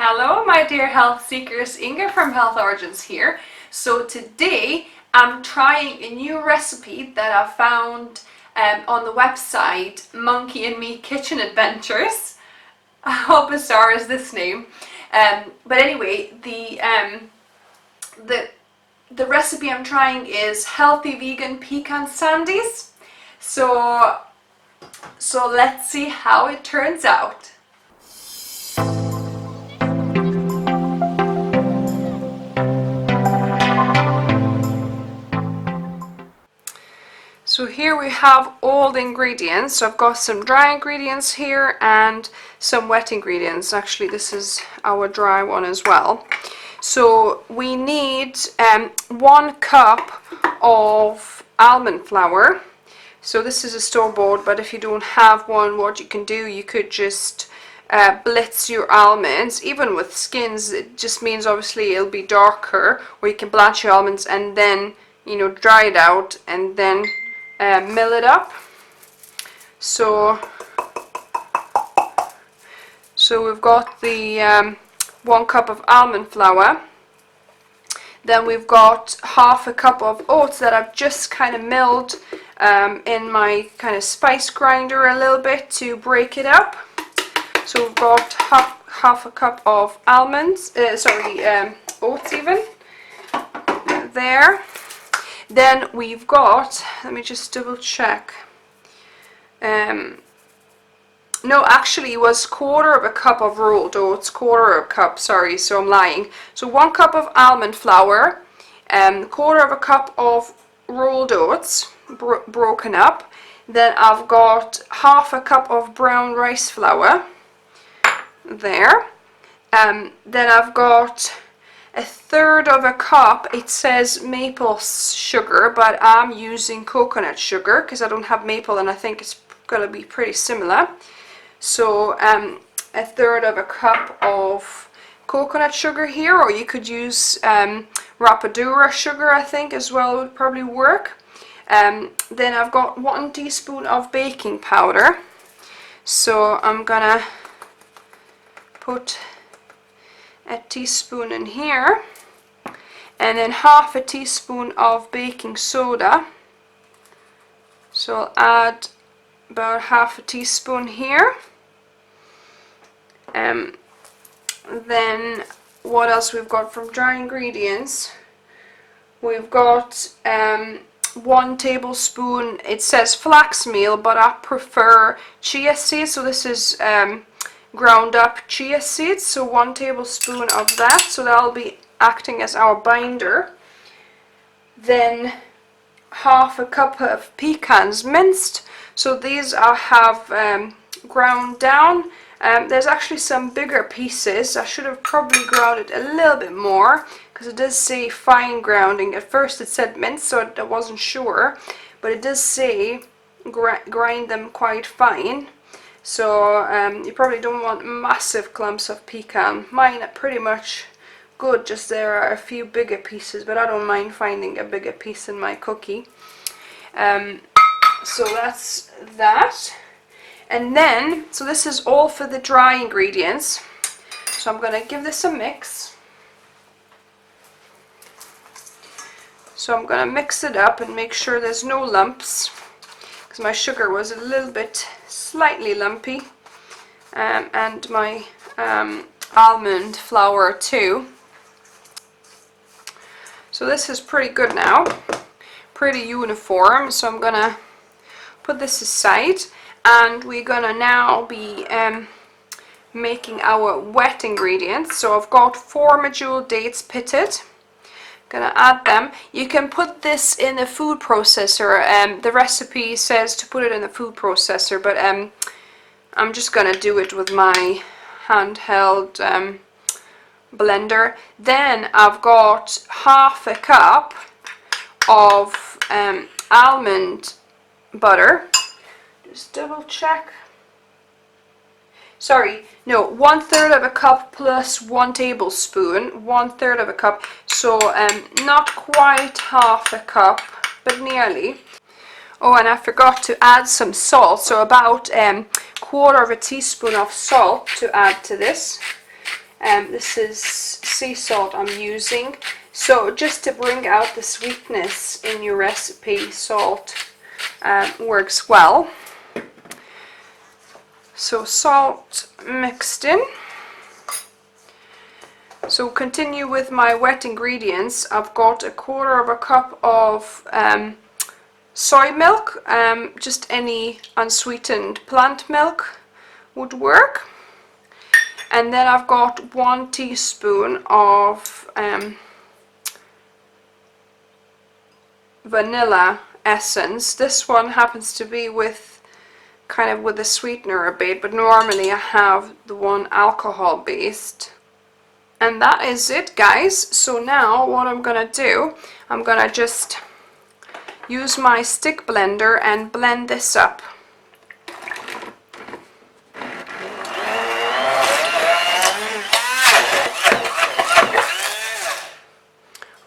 Hello my dear health seekers, Inga from Health Origins here. So today I'm trying a new recipe that I found on the website Monkey and Me Kitchen Adventures. How bizarre is this name? But anyway, the recipe I'm trying is healthy vegan pecan sandies. So let's see how it turns out. So here we have all the ingredients. So I've got some dry ingredients here and some wet ingredients. Actually, this is our dry one as well. So we need 1 cup of almond flour. So this is a store-bought, but if you don't have one, what you can do, you could just blitz your almonds. Even with skins, it just means obviously it'll be darker, or you can blanch your almonds and then, you know, dry it out and then mill it up. So we've got the 1 cup of almond flour. Then we've got half a cup of oats that I've just kind of milled in my kind of spice grinder a little bit to break it up. So we've got half a cup of almonds, oats even there. Then we've got, let me just double check. No, actually it was 1/4 cup of rolled oats, 1/4 cup, sorry, so I'm lying. So 1 cup of almond flour, 1/4 cup of rolled oats, broken up. Then I've got half a cup of brown rice flour, there. Then I've got 1/3 cup, it says maple sugar, but I'm using coconut sugar because I don't have maple and I think it's going to be pretty similar. So 1/3 cup of coconut sugar here, or you could use rapadura sugar, I think as well would probably work. Then I've got 1 teaspoon of baking powder. So I'm gonna put a teaspoon in here, and then half a teaspoon of baking soda. So I'll add about half a teaspoon here. Then what else we've got from dry ingredients? We've got 1 tablespoon, it says flax meal, but I prefer chia seeds, so this is ground up chia seeds, so 1 tablespoon of that, so that'll be acting as our binder. Then half a cup of pecans minced, so these I have ground down. There's actually some bigger pieces. I should have probably ground it a little bit more because it does say fine grounding. At first it said minced, so I wasn't sure, but it does say grind them quite fine. So you probably don't want massive clumps of pecan. Mine are pretty much good, just there are a few bigger pieces, but I don't mind finding a bigger piece in my cookie. So that's that. And then, so this is all for the dry ingredients. So I'm going to give this a mix. So I'm going to mix it up and make sure there's no lumps, because my sugar was a little bit slightly lumpy, and my almond flour too. So this is pretty good now, pretty uniform. So I'm gonna put this aside, and we're gonna now be making our wet ingredients. So I've got 4 medjool dates pitted. Gonna add them. You can put this in a food processor. The recipe says to put it in a food processor, but I'm just gonna do it with my handheld blender. Then I've got half a cup of almond butter. Just double check. Sorry, no, 1/3 cup plus 1 tablespoon, 1/3 cup, so not quite half a cup, but nearly. Oh, and I forgot to add some salt, so about 1/4 teaspoon of salt to add to this. This is sea salt I'm using. So just to bring out the sweetness in your recipe, salt works well. So salt mixed in. So continue with my wet ingredients. I've got 1/4 cup of soy milk, just any unsweetened plant milk would work. And then I've got 1 teaspoon of vanilla essence. This one happens to be with kind of with a sweetener a bit, but normally I have the one alcohol based. And that is it, guys. So now what I'm gonna do, I'm gonna just use my stick blender and blend this up.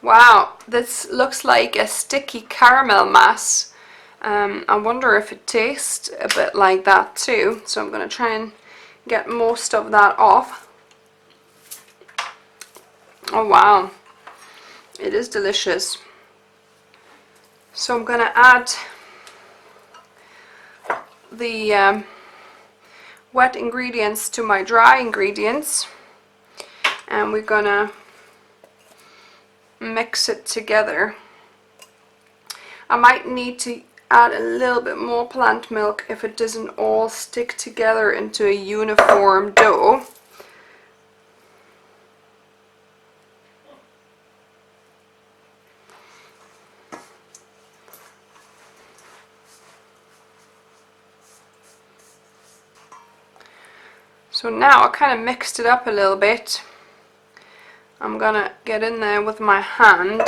Wow, this looks like a sticky caramel mass. I wonder if it tastes a bit like that too. So I'm gonna try and get most of that off. Oh wow, it is delicious. So I'm gonna add the wet ingredients to my dry ingredients, and we're gonna mix it together. I might need to add a little bit more plant milk if it doesn't all stick together into a uniform dough. So now I kind of mixed it up a little bit. I'm gonna get in there with my hand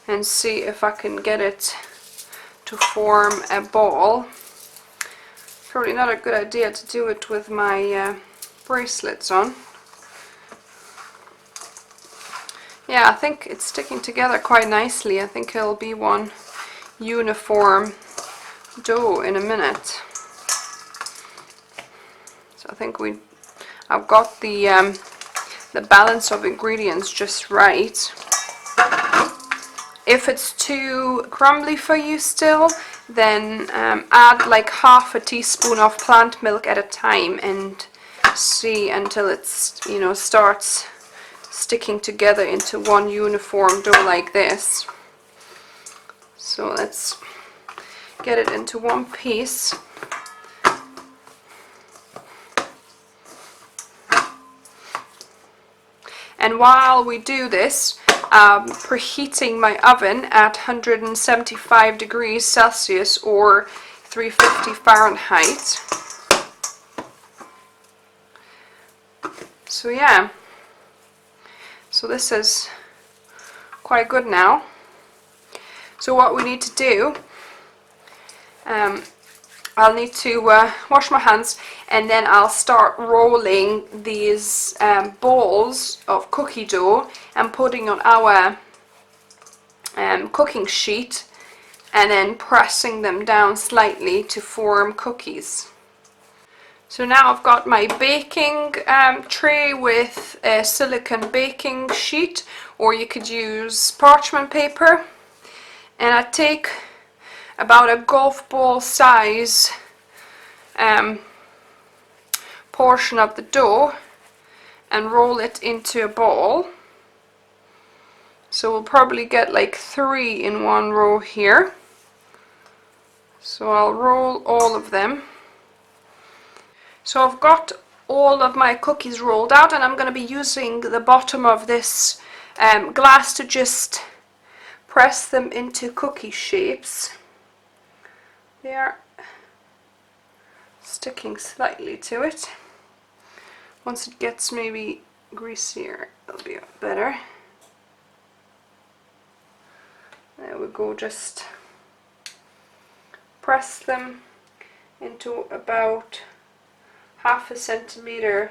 and see if I can get it to form a ball. Probably not a good idea to do it with my bracelets on. Yeah, I think it's sticking together quite nicely. I think it'll be one uniform dough in a minute. So I think I've got the balance of ingredients just right. If it's too crumbly for you still, then add like 1/2 teaspoon of plant milk at a time and see until it's, you know, starts sticking together into one uniform dough like this. So let's get it into one piece. And while we do this, I'm preheating my oven at 175 degrees Celsius or 350 Fahrenheit. So yeah, so this is quite good now. So what we need to do, I'll need to wash my hands, and then I'll start rolling these balls of cookie dough and putting on our cooking sheet, and then pressing them down slightly to form cookies. So now I've got my baking tray with a silicone baking sheet, or you could use parchment paper, and I take about a golf ball size portion of the dough and roll it into a ball. So we'll probably get like 3 in one row here. So I'll roll all of them. So I've got all of my cookies rolled out, and I'm going to be using the bottom of this glass to just press them into cookie shapes. They are sticking slightly to it. Once it gets maybe greasier, it'll be better. There we go, just press them into about 1/2 centimeter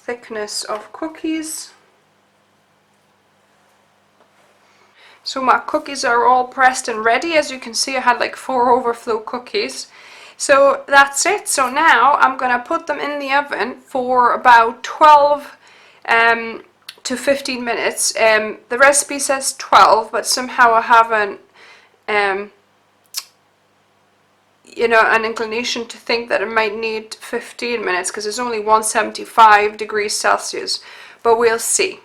thickness of cookies. So my cookies are all pressed and ready. As you can see, I had like 4 overflow cookies. So that's it. So now I'm gonna put them in the oven for about 12 to 15 minutes. The recipe says 12, but somehow I haven't you know, an inclination to think that it might need 15 minutes because it's only 175 degrees Celsius, but we'll see.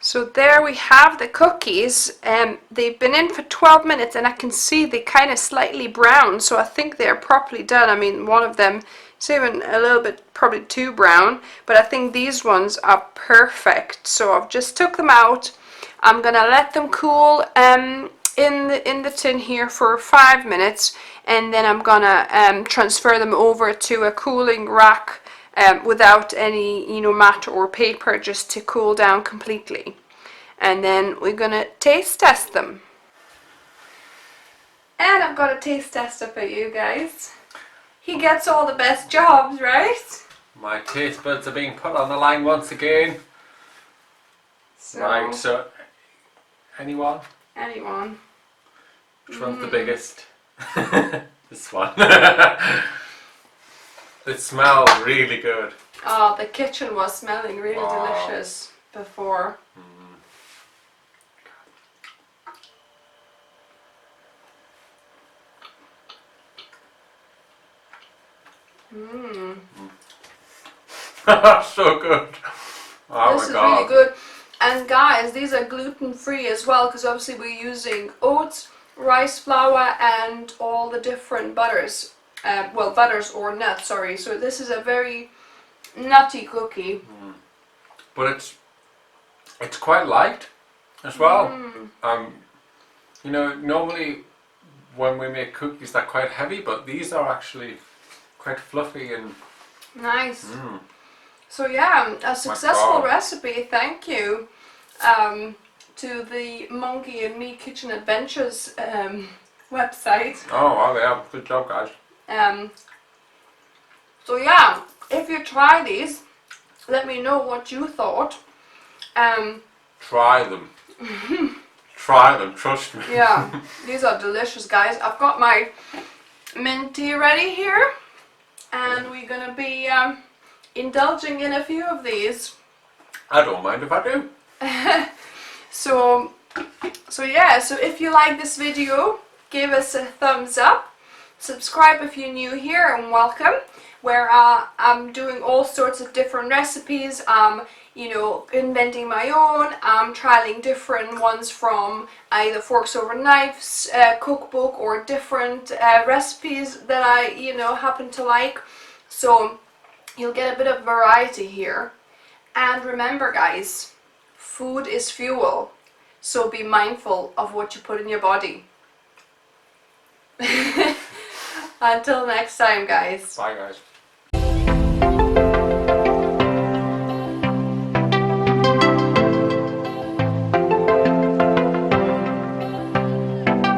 So there we have the cookies. They've been in for 12 minutes and I can see they kind of slightly brown, so I think they're properly done. I mean, one of them is even a little bit probably too brown, but I think these ones are perfect. So I've just took them out. I'm gonna let them cool in the tin here for 5 minutes, and then I'm gonna transfer them over to a cooling rack without any, you know, mat or paper, just to cool down completely. And then we're gonna taste test them. And I've got a taste tester for you guys. He gets all the best jobs, right? My taste buds are being put on the line once again. Right, so anyone? Anyone. Which one's the biggest? This one. It smells really good. Oh, the kitchen was smelling really delicious before. So good. Oh this my is God. really good. And guys, these are gluten free as well, because obviously we're using oats, rice flour, and all the different butters. Well, butters or nuts, sorry. So this is a very nutty cookie. But it's quite light as well. You know, normally when we make cookies they're quite heavy, but these are actually quite fluffy and nice. So yeah, a successful recipe. Thank you to the Monkey and Me Kitchen Adventures website. Oh wow, yeah, good job guys. So yeah, if you try these, let me know what you thought. Try them. Try them, trust me. Yeah, these are delicious, guys. I've got my mint tea ready here, and we're gonna be indulging in a few of these. I don't mind if I do. So yeah, so if you like this video, give us a thumbs up. Subscribe if you're new here, and welcome. Where I'm doing all sorts of different recipes. You know, inventing my own. I'm trialing different ones from either Forks Over Knives cookbook, or different recipes that I, you know, happen to like. So you'll get a bit of variety here. And remember guys, food is fuel, so be mindful of what you put in your body. Until next time guys. Bye guys.